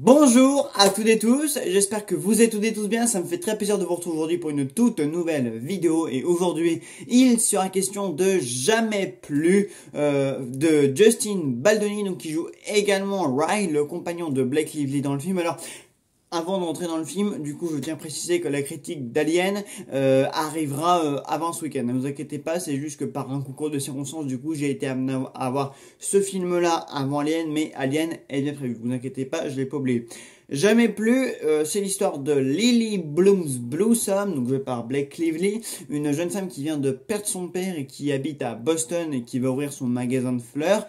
Bonjour à toutes et tous, j'espère que vous êtes toutes et tous bien, ça me fait très plaisir de vous retrouver aujourd'hui pour une toute nouvelle vidéo et aujourd'hui il sera question de Jamais plus de Justin Baldoni donc qui joue également Riley, le compagnon de Blake Lively dans le film. Alors avant d'entrer dans le film, du coup, je tiens à préciser que la critique d'Alien arrivera avant ce week-end. Ne vous inquiétez pas, c'est juste que par un concours de circonstances, du coup, j'ai été amené à voir ce film-là avant Alien, mais Alien est bien prévu. Vous inquiétez pas, je l'ai pas oublié. Jamais plus, c'est l'histoire de Lily Blossom, donc jouée par Blake Lively, une jeune femme qui vient de perdre son père et qui habite à Boston et qui va ouvrir son magasin de fleurs,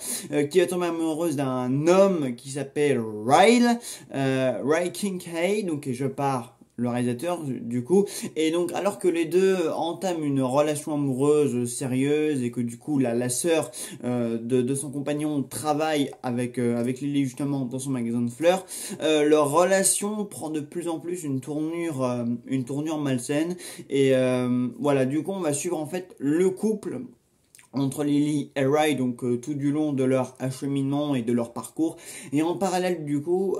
qui va tomber amoureuse d'un homme qui s'appelle Ray Kincaid, donc et je pars le réalisateur du coup, et donc alors que les deux entament une relation amoureuse sérieuse et que du coup la sœur de son compagnon travaille avec Lily justement dans son magasin de fleurs, leur relation prend de plus en plus une tournure malsaine et voilà, du coup on va suivre en fait le couple entre Lily et Ray, donc tout du long de leur acheminement et de leur parcours. Et en parallèle, du coup,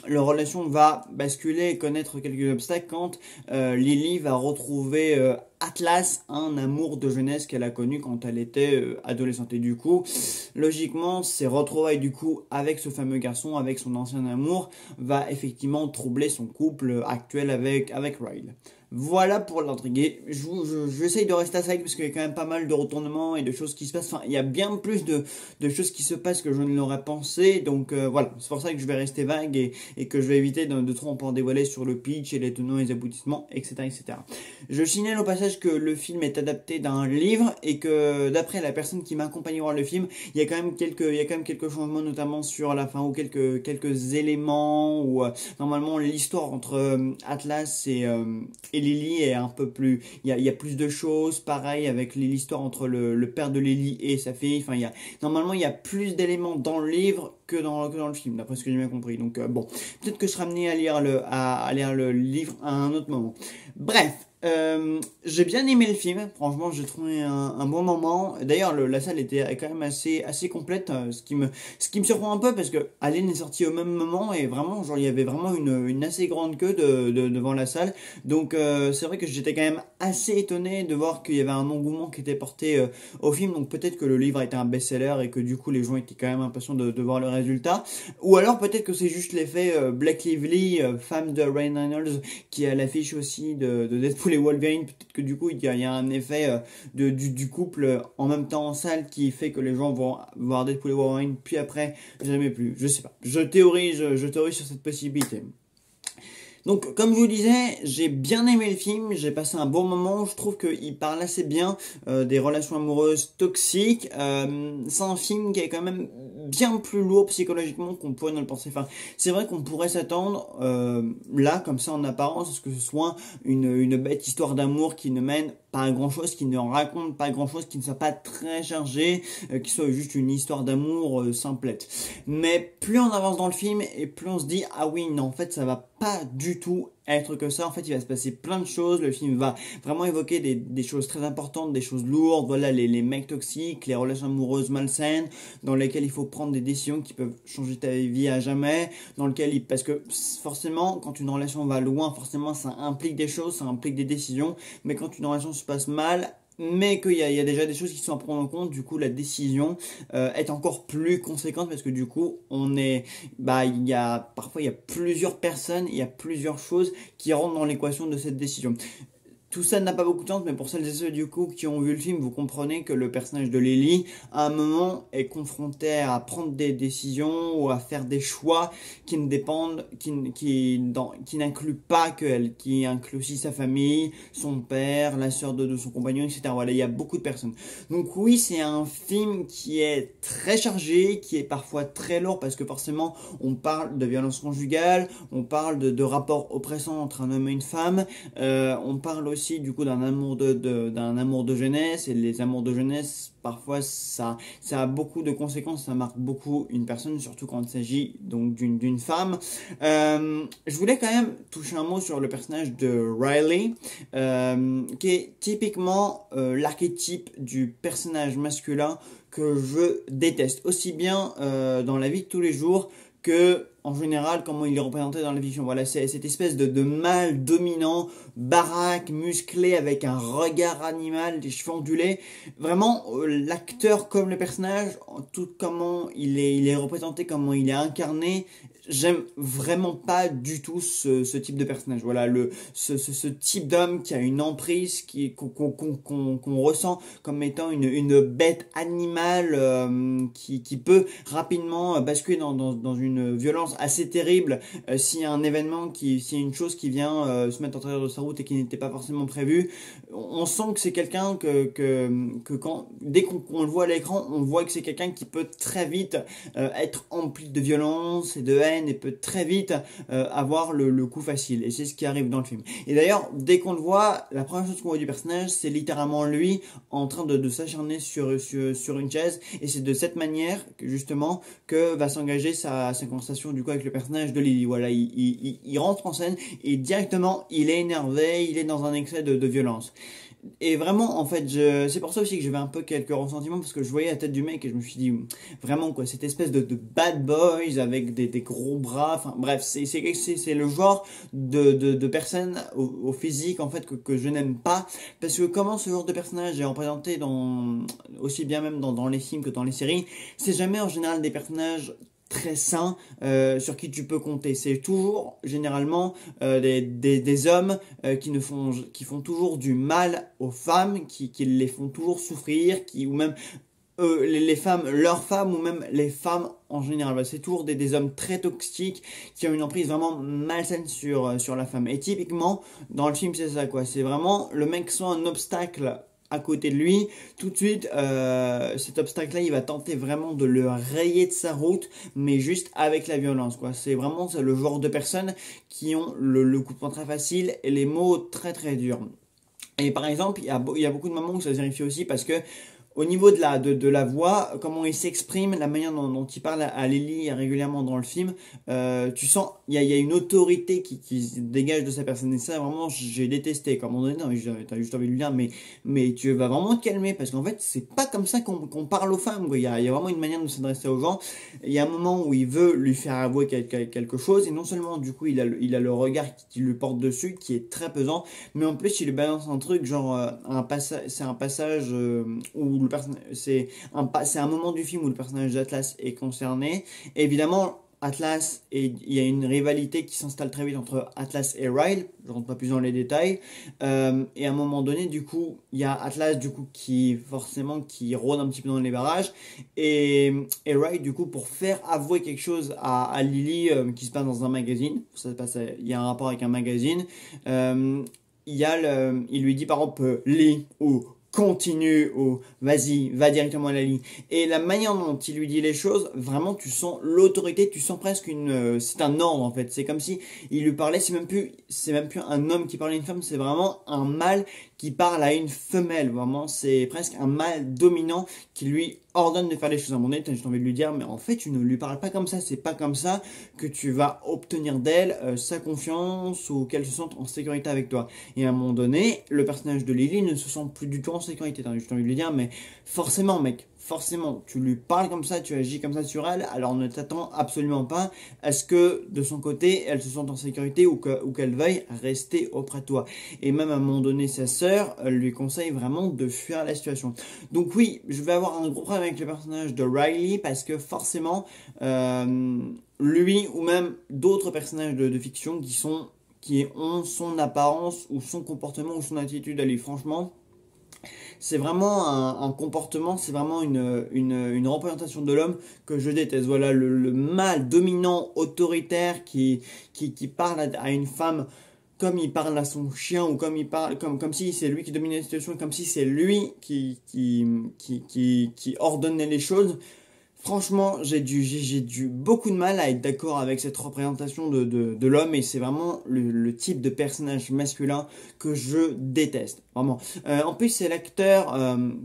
leur relation va basculer et connaître quelques obstacles quand Lily va retrouver Atlas, un amour de jeunesse qu'elle a connu quand elle était adolescente. Et du coup, logiquement, ces retrouvailles du coup avec ce fameux garçon, avec son ancien amour, va effectivement troubler son couple actuel avec Riley. Voilà pour l'intriguer. J'essaye de rester à ça parce qu'il y a quand même pas mal de retournements et de choses qui se passent. Enfin, il y a bien plus de choses qui se passent que je ne l'aurais pensé. Donc voilà, c'est pour ça que je vais rester vague et que je vais éviter de trop en dévoiler sur le pitch et les tenants et les aboutissements, etc., etc. Je signale au passage que le film est adapté d'un livre et que d'après la personne qui m'a accompagné voir le film, il y a quand même quelques changements, notamment sur la fin ou quelques éléments où normalement l'histoire entre Atlas et Lily est un peu plus, il y a plus de choses, pareil avec l'histoire entre le père de Lily et sa fille, enfin normalement il y a plus d'éléments dans le livre que dans le film, d'après ce que j'ai bien compris. Donc bon, peut-être que je serai amené à lire le livre à un autre moment. Bref, j'ai bien aimé le film, franchement j'ai trouvé un bon moment. D'ailleurs la salle était quand même assez complète, ce qui me surprend un peu parce que Alien est sorti au même moment et vraiment genre il y avait vraiment une assez grande queue devant la salle. Donc c'est vrai que j'étais quand même assez étonné de voir qu'il y avait un engouement qui était porté au film. Donc peut-être que le livre a été un best-seller et que du coup les gens étaient quand même impatients de voir le résultat. Ou alors peut-être que c'est juste l'effet Blake Lively, femme de Ryan Reynolds, qui est à l'affiche aussi de Deadpool et Wolverine. Peut-être que du coup il y a un effet du couple en même temps en salle qui fait que les gens vont voir Deadpool et Wolverine puis après jamais plus. Je sais pas. Je théorise sur cette possibilité. Donc, comme je vous disais, j'ai bien aimé le film, j'ai passé un bon moment, je trouve qu'il parle assez bien des relations amoureuses toxiques. C'est un film qui est quand même bien plus lourd psychologiquement qu'on pourrait ne le penser. Enfin, c'est vrai qu'on pourrait s'attendre, là, comme ça en apparence, à ce que ce soit une bête histoire d'amour qui ne mène pas à grand chose, qui ne raconte pas grand chose, qui ne soit pas très chargé, qui soit juste une histoire d'amour simplette. Mais plus on avance dans le film et plus on se dit, ah oui, non, en fait, ça va pas du tout être que ça. En fait, il va se passer plein de choses. Le film va vraiment évoquer des choses très importantes, des choses lourdes. Voilà, les mecs toxiques, les relations amoureuses malsaines, dans lesquelles il faut prendre des décisions qui peuvent changer ta vie à jamais. Parce que forcément, quand une relation va loin, forcément, ça implique des choses, ça implique des décisions. Mais quand une relation se passe mal, mais qu'il y a déjà des choses qui sont à prendre en compte, du coup la décision est encore plus conséquente parce que du coup parfois il y a plusieurs personnes, il y a plusieurs choses qui rentrent dans l'équation de cette décision. Tout ça n'a pas beaucoup de sens, mais pour celles et ceux du coup qui ont vu le film, vous comprenez que le personnage de Lily, à un moment, est confronté à prendre des décisions ou à faire des choix qui ne dépendent, qui n'incluent pas que elle, qui incluent aussi sa famille, son père, la sœur de son compagnon, etc. Voilà, il y a beaucoup de personnes. Donc oui, c'est un film qui est très chargé, qui est parfois très lourd parce que forcément, on parle de violence conjugale, on parle de rapports oppressants entre un homme et une femme, on parle aussi du coup d'un amour de jeunesse, et les amours de jeunesse parfois ça a beaucoup de conséquences, ça marque beaucoup une personne, surtout quand il s'agit donc d'une femme. Je voulais quand même toucher un mot sur le personnage de Riley, qui est typiquement l'archétype du personnage masculin que je déteste, aussi bien dans la vie de tous les jours que en général comment il est représenté dans la fiction. Voilà, c'est cette espèce de mâle dominant, baraque, musclé, avec un regard animal, des cheveux ondulés. Vraiment, l'acteur comme le personnage, tout comment il est représenté, comment il est incarné, j'aime vraiment pas du tout ce type de personnage. Voilà, ce type d'homme qui a une emprise, qu'on ressent comme étant une bête animale qui peut rapidement basculer dans une violence assez terrible s'il y a un événement, s'il y a une chose qui vient se mettre en travers de sa route et qui n'était pas forcément prévue. On sent que c'est quelqu'un dès qu'on le voit à l'écran, on voit que c'est quelqu'un qui peut très vite être empli de violence et de haine et peut très vite avoir le coup facile. Et c'est ce qui arrive dans le film. Et d'ailleurs, dès qu'on le voit, la première chose qu'on voit du personnage, c'est littéralement lui en train de s'acharner sur une chaise. Et c'est de cette manière que justement que va s'engager sa conversation du coup avec le personnage de Lily. Voilà, il rentre en scène et directement il est énervé, il est dans un excès de violence. Et vraiment, en fait, c'est pour ça aussi que j'avais un peu quelques ressentiments, parce que je voyais la tête du mec et je me suis dit, vraiment, quoi, cette espèce de bad boys avec des gros bras, enfin, bref, c'est le genre de personne au physique, en fait, que je n'aime pas, parce que comment ce genre de personnage est représenté aussi bien même dans les films que dans les séries, c'est jamais en général des personnages très sains sur qui tu peux compter. C'est toujours généralement des hommes qui font toujours du mal aux femmes, qui les font toujours souffrir, ou même les femmes, leurs femmes, ou même les femmes en général. Bah, c'est toujours des hommes très toxiques qui ont une emprise vraiment malsaine sur la femme. Et typiquement, dans le film, c'est ça, quoi. C'est vraiment le mec soit un obstacle à côté de lui, tout de suite, cet obstacle-là, il va tenter vraiment de le rayer de sa route, mais juste avec la violence, quoi. C'est vraiment le genre de personnes qui ont le coup de poing très facile et les mots très très durs. Et par exemple, il y a beaucoup de moments où ça se vérifie aussi, parce que au niveau de la voix, comment il s'exprime, la manière dont il parle à Lily régulièrement dans le film, tu sens, il y a une autorité qui se dégage de sa personne. Et ça, vraiment, j'ai détesté. Comme on donné, t'as juste envie de lui dire, mais tu vas vraiment te calmer, parce qu'en fait, c'est pas comme ça qu'on parle aux femmes, quoi. Il y a vraiment une manière de s'adresser aux gens. Il y a un moment où il veut lui faire avouer quelque chose, et non seulement, du coup, il a le regard qui lui porte dessus, qui est très pesant, mais en plus, il lui balance un truc, genre, c'est un passage où c'est un moment du film où le personnage d'Atlas est concerné. Et évidemment, Atlas, il y a une rivalité qui s'installe très vite entre Atlas et Ryle. Je rentre pas plus dans les détails. Et à un moment donné, du coup, il y a Atlas, du coup, qui rôde un petit peu dans les barrages. Et Ryle, du coup, pour faire avouer quelque chose à Lily, qui se passe dans un magazine. Il y a un rapport avec un magazine. Il lui dit par exemple, lis ou continue ou vas-y, va directement à la ligne. Et la manière dont il lui dit les choses, vraiment tu sens l'autorité, tu sens presque c'est un ordre en fait. C'est comme si il lui parlait, c'est même plus un homme qui parle à une femme, c'est vraiment un mâle qui parle à une femelle. Vraiment, c'est presque un mâle dominant qui lui ordonne de faire les choses. À un moment donné, t'as juste envie de lui dire, mais en fait, tu ne lui parles pas comme ça. C'est pas comme ça que tu vas obtenir d'elle sa confiance ou qu'elle se sente en sécurité avec toi. Et à un moment donné, le personnage de Lily ne se sent plus du tout en sécurité. T'as juste envie de lui dire, mais forcément, mec, forcément, tu lui parles comme ça, tu agis comme ça sur elle, alors ne t'attends absolument pas à ce que, de son côté, elle se sente en sécurité ou qu'elle veuille rester auprès de toi. Et même à un moment donné, sa sœur lui conseille vraiment de fuir la situation. Donc oui, je vais avoir un gros problème avec le personnage de Riley, parce que forcément, lui ou même d'autres personnages de fiction qui ont son apparence ou son comportement ou son attitude à lui, franchement, c'est vraiment un comportement, c'est vraiment une représentation de l'homme que je déteste. Voilà, le mâle dominant, autoritaire qui parle à une femme comme il parle à son chien, ou comme si c'est lui qui dominait la situation, comme si c'est lui qui ordonnait les choses. Franchement, j'ai dû beaucoup de mal à être d'accord avec cette représentation de l'homme, et c'est vraiment le type de personnage masculin que je déteste, vraiment. En plus, c'est l'acteur,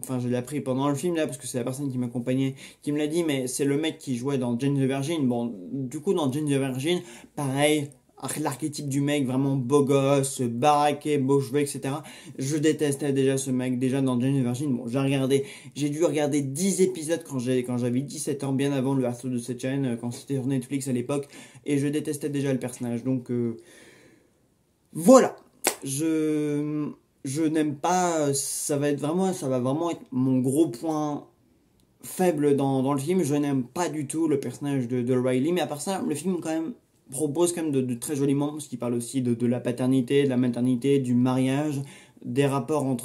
enfin je l'ai appris pendant le film là, parce que c'est la personne qui m'accompagnait qui me l'a dit, mais c'est le mec qui jouait dans Jane the Virgin. Bon, du coup dans Jane the Virgin, pareil, l'archétype du mec vraiment beau gosse, baraqué, beau cheveux, etc. Je détestais déjà ce mec, déjà dans Jane the Virgin. Bon, j'ai dû regarder 10 épisodes quand j'avais 17 ans, bien avant l'ouverture de cette chaîne, quand c'était sur Netflix à l'époque, et je détestais déjà le personnage. Donc, voilà. Je n'aime pas, ça va vraiment être mon gros point faible dans le film. Je n'aime pas du tout le personnage de Riley, mais à part ça, le film quand même propose quand même de très jolis moments, parce qu'il parle aussi de la paternité, de la maternité, du mariage, des rapports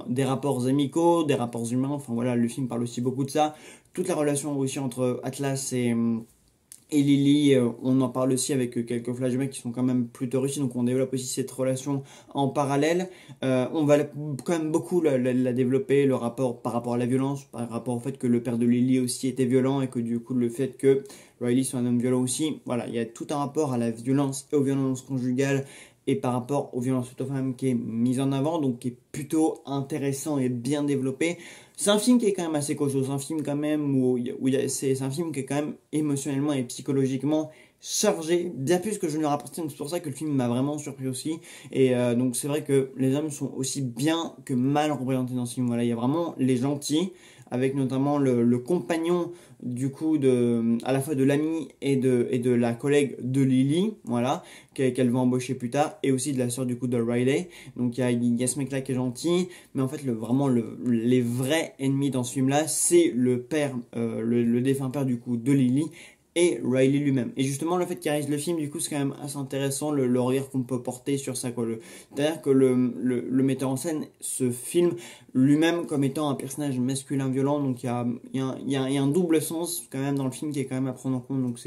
des rapports amicaux, des rapports humains. Enfin voilà, le film parle aussi beaucoup de ça. Toute la relation aussi entre Atlas et Lily, on en parle aussi avec quelques flashbacks qui sont quand même plutôt réussis, donc on développe aussi cette relation en parallèle. On va quand même beaucoup la développer, le rapport par rapport à la violence, par rapport au fait que le père de Lily aussi était violent, et que du coup le fait que Riley soit un homme violent aussi. Voilà, il y a tout un rapport à la violence et aux violences conjugales, et par rapport aux violences faites aux femmes qui est mise en avant, donc qui est plutôt intéressant et bien développé. C'est un film qui est quand même assez costaud, c'est un film quand même c'est un film qui est quand même émotionnellement et psychologiquement chargé, bien plus que je ne le rapportais, donc c'est pour ça que le film m'a vraiment surpris aussi. Et donc c'est vrai que les hommes sont aussi bien que mal représentés dans ce film. Voilà, il y a vraiment les gentils, avec notamment le compagnon du coup à la fois de l'ami et de la collègue de Lily, voilà, qu'elle va embaucher plus tard, et aussi de la sœur du coup de Riley. Donc il y a ce mec là qui est gentil, mais en fait vraiment les vrais ennemis dans ce film là, c'est le père, le défunt père du coup de Lily, et Riley lui-même. Et justement, le fait qu'il réalise le film, du coup, c'est quand même assez intéressant, le regard qu'on peut porter sur ça, quoi. C'est-à-dire que le metteur en scène se filme lui-même comme étant un personnage masculin violent, donc il y a un double sens quand même dans le film qui est quand même à prendre en compte. Donc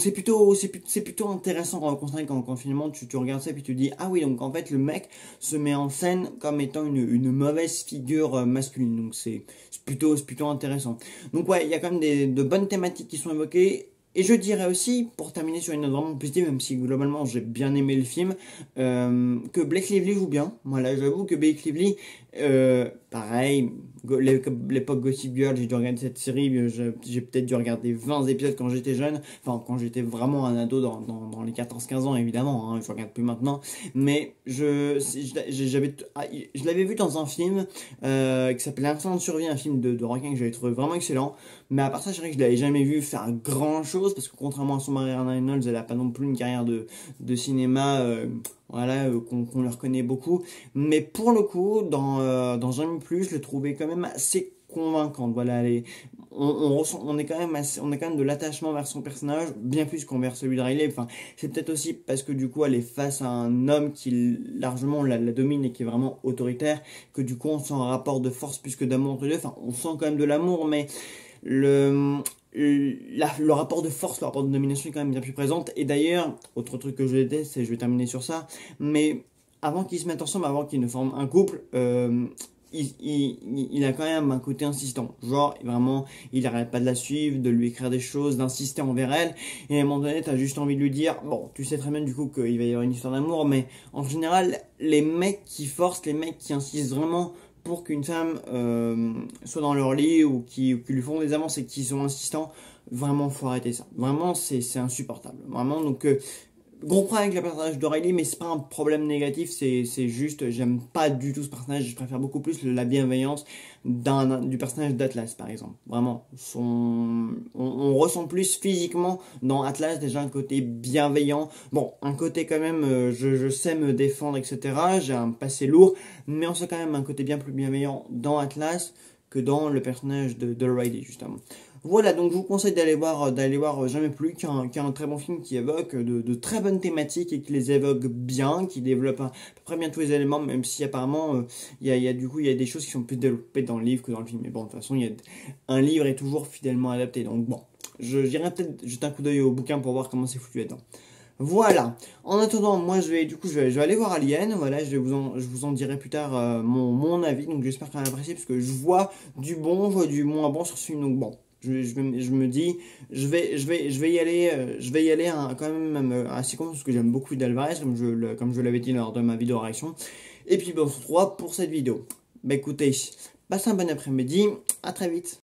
c'est plutôt intéressant quand finalement tu regardes ça et puis tu te dis, ah oui, donc en fait le mec se met en scène comme étant une mauvaise figure masculine. Donc c'est plutôt intéressant. Donc ouais, il y a quand même de bonnes thématiques qui sont évoquées. Et je dirais aussi, pour terminer sur une note vraiment positive, même si globalement j'ai bien aimé le film, que Blake Lively joue bien. Voilà, j'avoue que Blake Lively, pareil, l'époque Gossip Girl, j'ai dû regarder cette série, j'ai peut-être dû regarder 20 épisodes quand j'étais jeune, enfin quand j'étais vraiment un ado dans les 14-15 ans évidemment, hein, je regarde plus maintenant, mais je l'avais vu dans un film qui s'appelle L'instinct de survie, un film de requin que j'avais trouvé vraiment excellent, mais à part ça, je dirais que je l'avais jamais vu faire grand chose, parce que contrairement à son mari Ryan Reynolds, elle a pas non plus une carrière de cinéma voilà, qu'on lui reconnaît beaucoup. Mais pour le coup, dans Jamais plus, je l'ai trouvé quand même assez convaincante. Voilà, on est quand même de l'attachement vers son personnage, bien plus qu'envers celui de Riley. Enfin, c'est peut-être aussi parce que du coup, elle est face à un homme qui largement la domine et qui est vraiment autoritaire, que du coup, on sent un rapport de force plus que d'amour entre les deux. Enfin, on sent quand même de l'amour, mais le rapport de force, le rapport de domination est quand même bien plus présente. Et d'ailleurs, autre truc que je déteste, et je vais terminer sur ça, mais avant qu'ils se mettent ensemble, avant qu'ils ne forment un couple, il a quand même un côté insistant. Genre, vraiment, il arrête pas de la suivre, de lui écrire des choses, d'insister envers elle. Et à un moment donné, t'as juste envie de lui dire, bon, tu sais très bien du coup qu'il va y avoir une histoire d'amour, mais en général, les mecs qui forcent, les mecs qui insistent vraiment pour qu'une femme soit dans leur lit, ou qui lui font des avances et qui sont insistants, vraiment faut arrêter ça. Vraiment c'est insupportable. Vraiment, donc gros problème avec le personnage d'Aurélie, mais c'est pas un problème négatif, c'est juste, j'aime pas du tout ce personnage, je préfère beaucoup plus la bienveillance du personnage d'Atlas par exemple. Vraiment, on ressent plus physiquement dans Atlas déjà un côté bienveillant, bon, un côté quand même, je sais me défendre, etc. J'ai un passé lourd, mais on sent quand même un côté bien plus bienveillant dans Atlas que dans le personnage de Riley justement. Voilà, donc je vous conseille d'aller voir Jamais plus, qui est un très bon film qui évoque de très bonnes thématiques et qui les évoque bien, qui développe à peu près bien tous les éléments, même si apparemment il y a des choses qui sont plus développées dans le livre que dans le film. Mais bon, de toute façon, un livre est toujours fidèlement adapté, donc bon, j'irai peut-être jeter un coup d'œil au bouquin pour voir comment c'est foutu là-dedans. Voilà. En attendant, moi je vais aller voir Alien. Voilà, je vous en dirai plus tard mon avis. Donc j'espère que vous apprécié, parce que je vois du bon, je vois du moins bon sur ce film. Donc bon, je me dis, je vais y aller quand même assez con, parce que j'aime beaucoup Alvarez, comme je l'avais dit lors de ma vidéo réaction. Et puis bon, on se retrouve pour cette vidéo. Bah écoutez, passez un bon après-midi, à très vite.